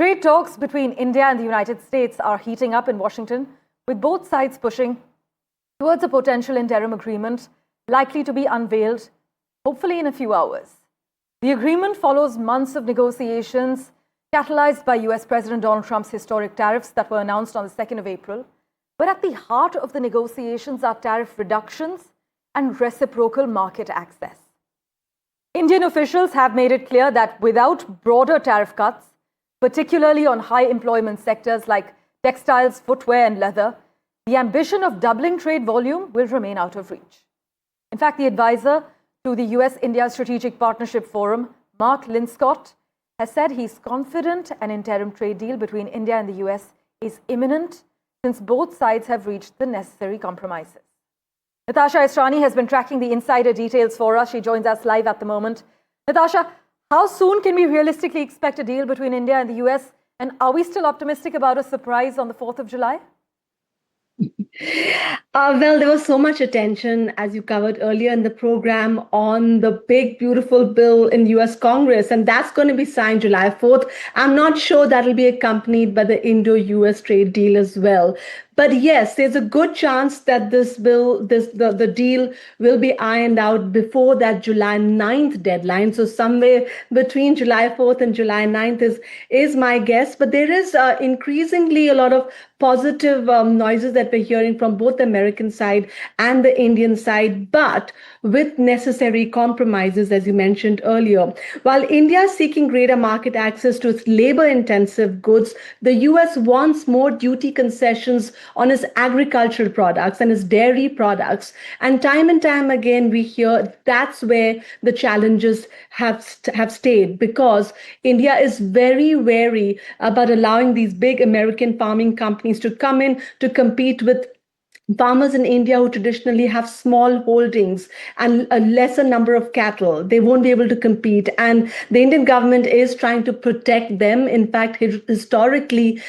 Trade talks between India and the United States are heating up in Washington, with both sides pushing towards a potential interim agreement likely to be unveiled, hopefully in a few hours. The agreement follows months of negotiations catalyzed by US President Donald Trump's historic tariffs that were announced on the 2nd of April. But at the heart of the negotiations are tariff reductions and reciprocal market access. Indian officials have made it clear that without broader tariff cuts, particularly on high employment sectors like textiles, footwear, and leather, the ambition of doubling trade volume will remain out of reach. In fact, the advisor to the US-India Strategic Partnership Forum, Mark Linscott, has said he's confident an interim trade deal between India and the US is imminent since both sides have reached the necessary compromises. Natasha Israni has been tracking the insider details for us. She joins us live at the moment. Natasha, how soon can we realistically expect a deal between India and the US? And are we still optimistic about a surprise on the 4th of July? Well, there was so much attention, as you covered earlier in the program, on the big, beautiful bill in US Congress, and that's going to be signed July 4th. I'm not sure that'll be accompanied by the Indo-US trade deal as well. But yes, there's a good chance that this bill, the deal will be ironed out before that July 9th deadline. So somewhere between July 4th and July 9th is my guess. But there is increasingly a lot of positive noises that we're hearing from both the American side and the Indian side, but with necessary compromises, as you mentioned earlier. While India is seeking greater market access to its labor-intensive goods, the US wants more duty concessions on its agricultural products and its dairy products. And time again, we hear that's where the challenges have stayed, because India is very wary about allowing these big American farming companies to come in to compete with farmers in India who traditionally have small holdings and a lesser number of cattle. They won't be able to compete. And the Indian government is trying to protect them. In fact, historically,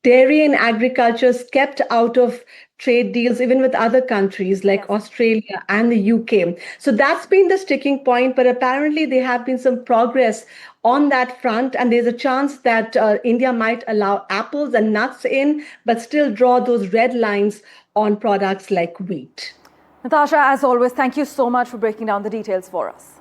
dairy and agriculture is kept out of trade deals, even with other countries like Australia and the UK. So that's been the sticking point. But apparently there have been some progress on that front. And there's a chance that India might allow apples and nuts in, but still draw those red lines on products like wheat. Natasha, as always, thank you so much for breaking down the details for us.